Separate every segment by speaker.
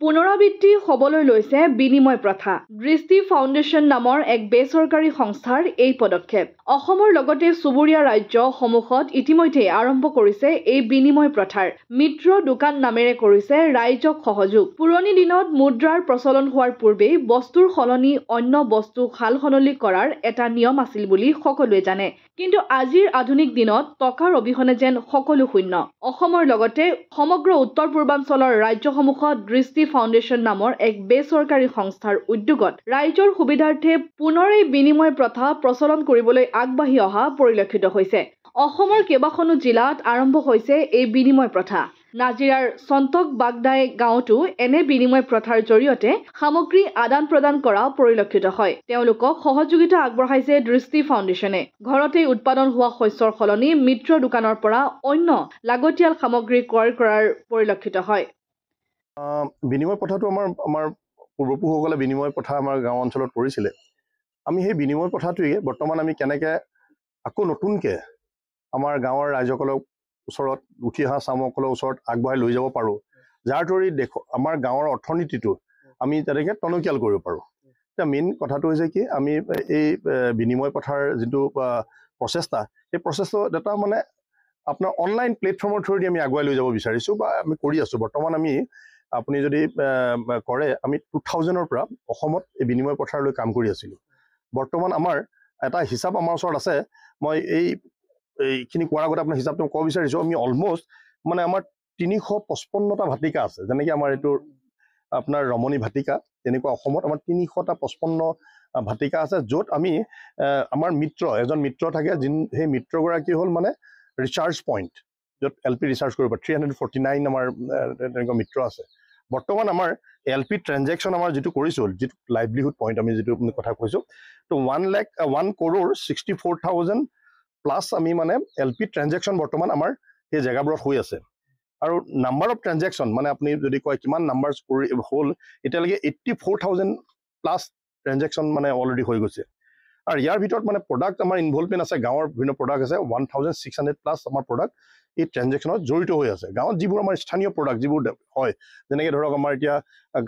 Speaker 1: পুনৰাবৃত্তি হ'বলৈ লৈছে বিনিময় প্ৰথা। দৃষ্টি ফাউণ্ডেশ্যন নামৰ এক বেচৰকাৰী সংস্থাৰ এই পদক্ষেপ। অসমৰ লগতে চুবুৰীয়া ৰাজ্যসমূহত ইতিমধ্যে আৰম্ভ কৰিছে এই বিনিময় প্ৰথাৰ। মিত্ৰ দোকান নামেৰে কৰিছে ৰাইজক সহযোগ। পুৰণি দিনত মুদ্ৰাৰ প্ৰচলন হোৱাৰ পূৰ্বেই বস্তুৰ সলনি অন্য বস্তু সাল-সলনি কৰাৰ এটা নিয়ম আছিল বুলি সকলোৱে জানে। কিন্তু আজিৰ আধুনিক দিনত টকাৰ অবিহনে যেন সকলো শূন্য। অসমৰ লগতে সমগ্ৰ উত্তৰ-পূৰ্বাঞ্চলৰ ৰাজ্যসমূহত দৃষ্টি ফাউণ্ডেশ্যন নামৰ এক বেচৰকাৰী সংস্থাৰ উদ্যোগত ৰাইজৰ সুবিধাৰ্থে পুনৰ এই বিনিময় প্ৰথা প্ৰচলন কৰিবলৈ আগবাঢ়ি অহা পৰিলক্ষিত হৈছে। অসমৰ কেইবাখনো জিলাত আৰম্ভ হৈছে এই বিনিময় প্ৰথা। নাজিৰাৰ চন্তক বাগদাই গাঁৱতো এনে বিনিময় প্ৰথাৰ জৰিয়তে সামগ্ৰী আদান-প্ৰদান কৰা পৰিলক্ষিত হয়। তেওঁলোকক সহযোগিতা আগবঢ়াইছে দৃষ্টি ফাউণ্ডেশ্যনে। ঘৰতেই উৎপাদন হোৱা শস্যৰ সলনি মিত্ৰ দোকানৰ পৰা অন্য লাগতিয়াল সামগ্ৰী ক্ৰয় কৰাৰ পৰিলক্ষিত হয়।
Speaker 2: বিনিময় প্ৰথাটো আমাৰ পূৰ্বপুৰুষসকলে বিনিময় প্ৰথা আমাৰ গাঁও অঞ্চলত কৰিছিলে। আমি সেই বিনিময় প্ৰথাটোৱে বৰ্তমান আমি কেনেকৈ আকৌ নতুনকৈ আমাৰ গাঁৱৰ ৰাইজসকলক ওচৰত উঠি অহা চামসকলৰ ওচৰত আগবঢ়াই লৈ যাব পাৰোঁ, যাৰ জৰিয়তে আমাৰ গাঁৱৰ অৰ্থনীতিটো আমি তেনেকৈ টনকিয়াল কৰিব পাৰোঁ। এতিয়া মেইন কথাটো হৈছে কি, আমি এই বিনিময় প্ৰথাৰ যিটো প্ৰচেষ্টা, সেই প্ৰচেষ্টা এটা মানে আপোনাৰ অনলাইন প্লেটফৰ্মৰ থ্ৰুদি আমি আগুৱাই লৈ যাব বিচাৰিছোঁ বা আমি কৰি আছোঁ। বৰ্তমান আপুনি যদি কৰে, আমি 2000ৰ পৰা অসমত এই বিনিময় প্ৰথাৰলৈ কাম কৰি আছিলোঁ। বৰ্তমান আমাৰ এটা হিচাপ আমাৰ ওচৰত আছে। মই এইখিনি কোৱাৰ আগতে আপোনাৰ হিচাপটো ক'ব বিচাৰিছোঁ। আমি অলমষ্ট মানে আমাৰ 355টা ভাটিকা আছে। যেনেকৈ আমাৰ এইটো আপোনাৰ ৰমণী ভাটিকা, তেনেকুৱা অসমত আমাৰ 355 ভাটিকা আছে, য'ত আমি আমাৰ এজন মিত্ৰ থাকে। সেই মিত্ৰগৰাকী হ'ল মানে ৰিচাৰ্জ পইণ্ট, য'ত LP ৰিচাৰ্জ কৰিব পাৰে। 349 আমাৰ তেনেকুৱা মিত্ৰ আছে। বৰ্তমান আমাৰ LP ট্ৰেনজেকশ্যন আমাৰ যিটো কৰিছোঁ, যিটো লাইভলিহুড পইণ্ট আমি যিটো কথা কৈছোঁ, তো 1,64,000 প্লাছ আমি মানে LP ট্ৰেনজেকশ্যন বৰ্তমান আমাৰ সেই জেগাবোৰত হৈ আছে। আৰু নাম্বাৰ অফ ট্ৰেনজেকশ্যন মানে আপুনি যদি কয় কিমান নাম্বাৰ হ'ল, এতিয়ালৈকে 84,000 প্লাছ ট্ৰেনজেকশ্যন মানে অলৰেডি হৈ গৈছে। আৰু ইয়াৰ ভিতৰত মানে প্ৰডাক্ট আমাৰ ইনভলভমেণ্ট আছে। গাঁৱৰ বিভিন্ন প্ৰডাক্ট আছে, 1,600 প্লাছ আমাৰ প্ৰডাক্ট এই ট্ৰেনজেকশ্যনত জড়িত হৈ আছে। গাঁৱত যিবোৰ আমাৰ স্থানীয় প্ৰডাক্ট যিবোৰ হয়, যেনেকৈ ধৰক আমাৰ এতিয়া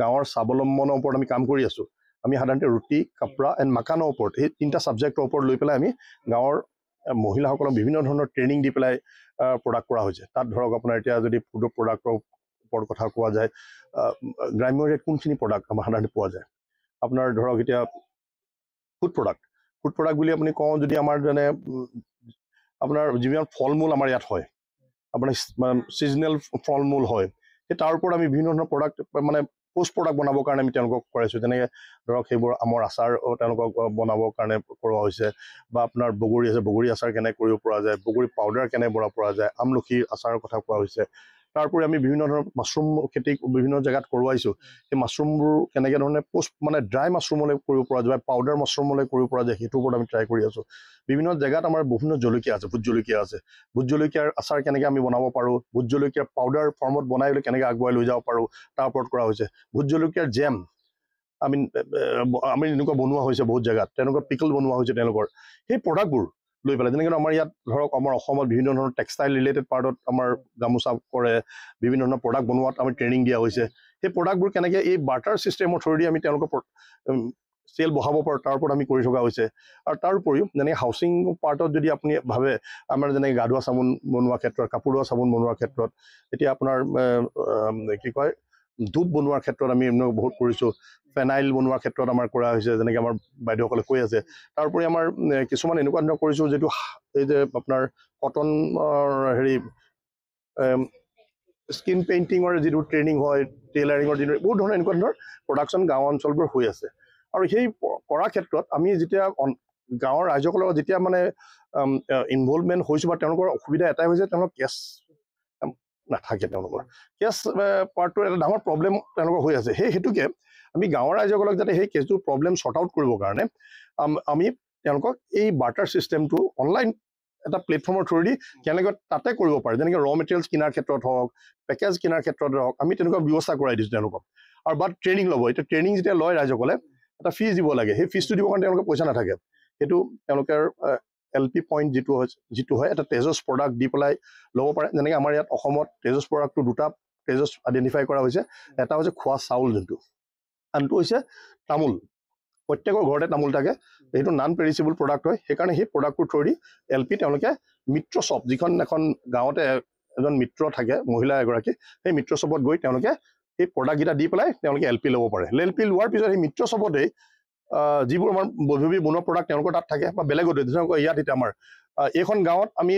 Speaker 2: গাঁৱৰ স্বাৱলম্বনৰ ওপৰত আমি কাম কৰি আছোঁ। আমি সাধাৰণতে ৰুটি, কাপৰা এণ্ড মাকানৰ ওপৰত, এই 3টা ছাবজেক্টৰ ওপৰত লৈ পেলাই আমি গাঁৱৰ মহিলাসকলক বিভিন্ন ধৰণৰ ট্ৰেইনিং দি পেলাই প্ৰডাক্ট কৰা হৈছে। তাত ধৰক আপোনাৰ এতিয়া যদি ফুড প্ৰডাক্টৰ ওপৰত কথা কোৱা যায়, গ্ৰাম্য এৰিয়াত কোনখিনি প্ৰডাক্ট আমাৰ সাধাৰণতে পোৱা যায়। আপোনাৰ ধৰক এতিয়া ফুড প্ৰডাক্ট বুলি আপুনি কওঁ যদি আমাৰ যেনে আপোনাৰ যিবিলাক ফল মূল আমাৰ ইয়াত হয়, আপোনাৰ ছিজনেল ফল মূল হয়, সেই তাৰ ওপৰত আমি বিভিন্ন ধৰণৰ প্ৰডাক্ট মানে পোষ্ট প্ৰডাক্ট বনাবৰ কাৰণে আমি তেওঁলোকক কৰাইছোঁ। যেনেকৈ ধৰক সেইবোৰ আমৰ আচাৰ তেওঁলোকক বনাবৰ কাৰণে কৰোৱা হৈছে, বা আপোনাৰ বগৰী আছে, বগৰী আচাৰ কেনেকৈ কৰিব পৰা যায়, বগৰী পাউডাৰ কেনেকৈ বনাব পৰা যায়, আমলখিৰ আচাৰৰ কথা কোৱা হৈছে। তাৰোপৰি আমি বিভিন্ন ধৰণৰ মাছৰুম খেতি বিভিন্ন জেগাত কৰোৱাইছোঁ। সেই মাছৰুমবোৰ কেনেকৈ ধৰণে মানে ড্ৰাই মাছৰুমলৈ কৰিব পৰা যায়, পাউডাৰ মাছৰুমলৈ কৰিব পৰা যায়, সেইটোৰ ওপৰত আমি ট্ৰাই কৰি আছোঁ। বিভিন্ন জেগাত আমাৰ বিভিন্ন জলকীয়া আছে, ভোট জলকীয়া আছে। ভোট জলকীয়াৰ আচাৰ কেনেকৈ আমি বনাব পাৰোঁ, ভোট জলকীয়াৰ পাউডাৰ ফৰ্মত বনাই লৈ কেনেকৈ আগুৱাই লৈ যাব পাৰোঁ, তাৰ ওপৰত কৰা হৈছে। ভোট জলকীয়াৰ জেম আমি এনেকুৱা বনোৱা হৈছে বহুত জেগাত, তেনেকুৱা পিকল বনোৱা হৈছে তেওঁলোকৰ। সেই প্ৰডাক্টবোৰ লৈ পেলাই, যেনেকৈ আমাৰ ইয়াত ধৰক আমাৰ অসমত বিভিন্ন ধৰণৰ টেক্সটাইল ৰিলেটেড পাৰ্টত আমাৰ গামোচা কৰে, বিভিন্ন ধৰণৰ প্ৰডাক্ট বনোৱাত আমি ট্ৰেইনিং দিয়া হৈছে। সেই প্ৰডাক্টবোৰ কেনেকৈ এই বাৰ্টাৰ ছিষ্টেমৰ থ্ৰুদি আমি তেওঁলোকৰ চেল বঢ়াব পাৰোঁ, তাৰ ওপৰত আমি কৰি থকা হৈছে। আৰু তাৰ উপৰিও যেনেকৈ হাউচিং পাৰ্টত যদি আপুনি ভাবে, আমাৰ যেনেকৈ গা ধোৱা চাবোন বনোৱাৰ ক্ষেত্ৰত, কাপোৰ ধোৱা চাবোন বনোৱাৰ ক্ষেত্ৰত, এতিয়া আপোনাৰ কি কয় ধূপ বনোৱাৰ ক্ষেত্ৰত আমি বহুত কৰিছোঁ। ফেনাইল বনোৱাৰ ক্ষেত্ৰত আমাৰ কৰা হৈছে, যেনেকৈ আমাৰ বাইদেউসকলে কৈ আছে। তাৰোপৰি আমাৰ কিছুমান এনেকুৱা ধৰণৰ কৰিছোঁ, যিটো এই যে আপোনাৰ কটনৰ স্কিন পেইণ্টিঙৰ যিটো ট্ৰেইনিং হয়, টেইলাৰিঙৰ যিটো বহুত ধৰণৰ এনেকুৱা ধৰণৰ প্ৰডাকশ্যন গাঁও অঞ্চলবোৰ হৈ আছে। আৰু সেই কৰাৰ ক্ষেত্ৰত আমি যেতিয়া গাঁৱৰ ৰাইজসকলৰ যেতিয়া মানে ইনভলভমেণ্ট হৈছোঁ, বা তেওঁলোকৰ অসুবিধা এটাই হৈছে তেওঁলোকৰ কেছ নাথাকে। তেওঁলোকৰ কেছ পাৰ্টটোৰ এটা ডাঙৰ প্ৰব্লেম তেওঁলোকৰ হৈ আছে। সেইটোকে আমি গাঁৱৰ ৰাইজসকলক যাতে সেই কেছটো প্ৰব্লেম শ্বৰ্ট আউট কৰিবৰ কাৰণে আমি তেওঁলোকক এই বাৰ্টাৰ ছিষ্টেমটো অনলাইন এটা প্লেটফৰ্মৰ থ্ৰুদি কেনেকৈ তাতে কৰিব পাৰে, যেনেকৈ ৰ মেটেৰিয়েলছ কিনাৰ ক্ষেত্ৰত হওক, পেকেজ কিনাৰ ক্ষেত্ৰত হওক, আমি তেনেকুৱা ব্যৱস্থা কৰাই দিছোঁ তেওঁলোকক। আৰু বাট ট্ৰেইনিং ল'ব, এতিয়া ট্ৰেইনিং যেতিয়া লয় ৰাইজসকলে এটা ফিজ দিব লাগে। সেই ফিজটো দিবৰ কাৰণে তেওঁলোকৰ পইচা নাথাকে। সেইটো তেওঁলোকৰ LP পইণ্ট যিটো হয়, এটা তেজছ প্ৰডাক্ট দি পেলাই ল'ব পাৰে। যেনেকৈ আমাৰ ইয়াত অসমত তেজছ প্ৰডাক্টটো 2টা ফেজত আইডেণ্টিফাই কৰা হৈছে এটা হৈছে খোৱা চাউল যোনটো আনটো হৈছে তামোল প্ৰত্যেকৰ ঘৰতে তামোল থাকে এইটো নন পেৰিছেবল প্ৰডাক্ট হয় সেইকাৰণে সেই প্ৰডাক্টটোৰ থ্ৰু দি LP তেওঁলোকে মিত্ৰ শ্বপ যিখন এখন গাঁৱতে এজন মিত্ৰ থাকে মহিলা এগৰাকী সেই মিত্ৰ শ্বপত গৈ তেওঁলোকে এই প্ৰডাক্টকেইটা দি পেলাই তেওঁলোকে LP ল'ব পাৰে LP লোৱাৰ পিছত সেই মিত্ৰ শ্বপতেই যিবোৰ আমাৰ বৈভৱী বনোৱা প্ৰডাক্ট তেওঁলোকৰ তাত থাকে বা বেলেগতো ইয়াত এতিয়া আমাৰ এইখন গাঁৱত আমি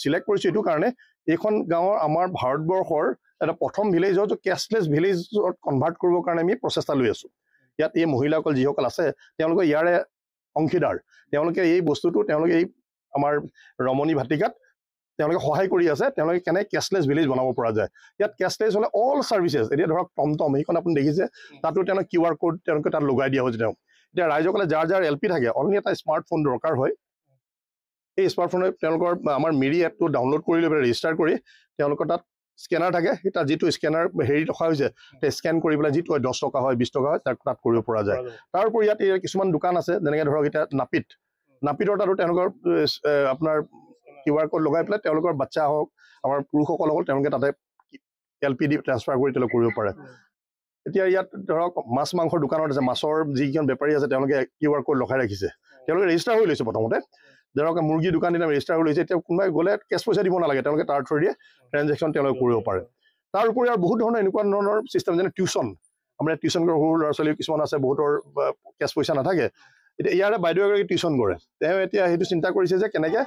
Speaker 2: চিলেক্ট কৰিছোঁ এইটো কাৰণে এইখন গাঁৱৰ আমাৰ ভাৰতবৰ্ষৰ এটা প্ৰথম ভিলেজত কেছলেছ ভিলেজত কনভাৰ্ট কৰিবৰ কাৰণে আমি প্ৰচেষ্টা লৈ আছোঁ ইয়াত এই মহিলাসকল যিসকল আছে তেওঁলোকে ইয়াৰে অংশীদাৰ তেওঁলোকে এই বস্তুটো তেওঁলোকে এই আমাৰ ৰমণী ভাটিকাত তেওঁলোকে সহায় কৰি আছে তেওঁলোকে কেনে কেছলেছ ভিলেজ বনাব পৰা যায় ইয়াত কেছলেছ হ'লে অল ছাৰ্ভিচেছ এতিয়া ধৰক টমটম সেইখন আপুনি দেখিছে তাতো তেওঁলোকে QR কোড তেওঁলোকে তাত লগাই দিয়া হৈছে এতিয়া ৰাইজসকলে যাৰ LP থাকে অনলি এটা স্মাৰ্টফোন দৰকাৰ হয় এই স্মাৰ্টফোনে তেওঁলোকৰ আমাৰ মিৰি এপটো ডাউনলোড কৰি লৈ পেলাই ৰেজিষ্টাৰ কৰি তেওঁলোকৰ তাত স্কেনাৰ থাকে তাত যিটো স্কেনাৰ হেৰি ৰখা হৈছে স্কেন কৰি পেলাই যিটো 10 টকা হয় 20 টকা হয় তাত কৰিব পৰা যায় তাৰ উপৰি ইয়াত কিছুমান দোকান আছে যেনেকৈ ধৰক এতিয়া নাপিতৰ তাতো তেওঁলোকৰ আপোনাৰ QR কোড লগাই পেলাই তেওঁলোকৰ বাচ্চা হওক আমাৰ পুৰুষসকল হওক তেওঁলোকে তাতে LP দি ট্ৰান্সফাৰ কৰি তেওঁলোকে কৰিব পাৰে এতিয়া ইয়াত ধৰক মাছ মাংসৰ দোকানত আছে মাছৰ যিকেইজন বেপাৰী আছে তেওঁলোকে QR কোড লগাই ৰাখিছে তেওঁলোকে ৰেজিষ্টাৰ হৈ লৈছে প্ৰথমতে ধৰক মুৰ্গী দোকান দিনা ৰেজিষ্টাৰ হৈ লৈছে এতিয়া কোনোবাই গ'লে কেছ পইচা দিব নালাগে তেওঁলোকে তাৰ থ্ৰু দিয়ে ট্ৰানজেকশ্যন তেওঁলোকে কৰিব পাৰে তাৰ উপৰি আৰু বহুত ধৰণৰ এনেকুৱা ধৰণৰ ছিষ্টেম যেনে টিউশ্যন আমাৰ টিউশ্যন কৰা সৰু ল'ৰা ছোৱালী কিছুমান আছে বহুতৰ কেছ পইচা নাথাকে এতিয়া ইয়াৰে বাইদেউ এগৰাকী টিউশ্যন কৰে তেওঁ এতিয়া সেইটো চিন্তা কৰিছে যে কেনেকৈ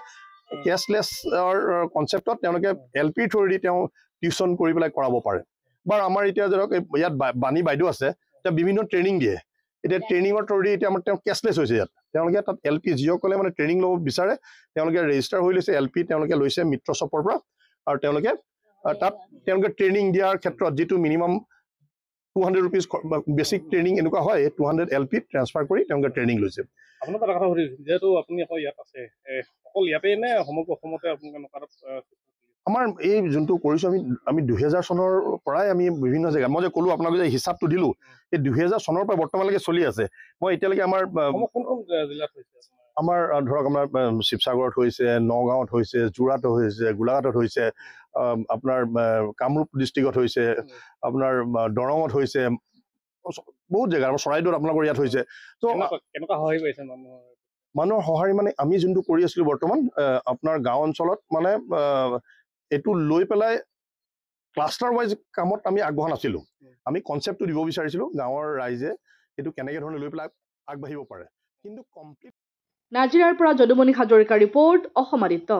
Speaker 2: কেছলেছৰ কনচেপ্টত তেওঁলোকে LP থ্ৰু দি তেওঁ টিউশ্যন কৰি পেলাই কৰাব পাৰে বা আমাৰ এতিয়া ধৰক ইয়াত বাণী বাইদেউ আছে এতিয়া বিভিন্ন ট্ৰেইনিং দিয়ে এতিয়া ট্ৰেইনিঙৰ থ্ৰু দি এতিয়া আমাৰ তেওঁ কেছলেছ হৈছে ইয়াত তেওঁলোকে তাত LP যিসকলে মানে ট্ৰেইনিং ল'ব বিচাৰে তেওঁলোকে ৰেজিষ্টাৰ হৈ লৈছে LP তেওঁলোকে লৈছে মিত্ৰ শ্বপৰ পৰা আৰু তেওঁলোকে তাত তেওঁলোকে ট্ৰেইনিং দিয়াৰ ক্ষেত্ৰত যিটো মিনিমাম 200 rupees বেছিক ট্ৰেইনিং এনেকুৱা হয় 200 LP ট্ৰান্সফাৰ কৰি তেওঁলোকে ট্ৰেইনিং লৈছে
Speaker 3: আপোনাৰ এটা কথা সুধিছোঁ যেহেতু আপুনি আকৌ ইয়াত আছে অকল ইয়াতেই নে সমগ্ৰ অসমতে আপোনালোকে
Speaker 2: আমাৰ এই যোনটো কৰিছোঁ আমি 2000 চনৰ পৰাই আমি বিভিন্ন জেগাত মই যে ক'লোঁ আপোনালোকে যে হিচাপটো দিলোঁ এই 2000 চনৰ পৰা বৰ্তমানলৈকে চলি আছে মই এতিয়ালৈকে আমাৰ
Speaker 3: কোন কোন জিলাত হৈছে
Speaker 2: আমাৰ ধৰক আমাৰ শিৱসাগৰত হৈছে নগাঁৱত হৈছে যোৰহাটত হৈছে গোলাঘাটত হৈছে আপোনাৰ কামৰূপ ডিষ্ট্ৰিক্টত হৈছে আপোনাৰ দৰঙত হৈছে বহুত জেগা আমাৰ চৰাইদেউত আপোনালোকৰ ইয়াত হৈছে ত'
Speaker 3: কেনেকুৱা সহায় পাইছে
Speaker 2: মানুহৰ সঁহাৰি মানে আমি যোনটো কৰি আছিলোঁ বৰ্তমান আপোনাৰ গাঁও অঞ্চলত মানে এইটো লৈ পেলাই ক্লাষ্টাৰ ৱাইজ কামত আমি আগবঢ়া নাছিলোঁ আমি কনচেপ্টটো দিব বিচাৰিছিলোঁ গাঁৱৰ ৰাইজে এইটো কেনেকৈ ধৰণে লৈ পেলাই আগবাঢ়িব পাৰে কিন্তু কমপ্লিট
Speaker 1: নাজিৰাৰ পৰা যদুমণি হাজৰিকা ৰিপৰ্ট অসম আদিত্য।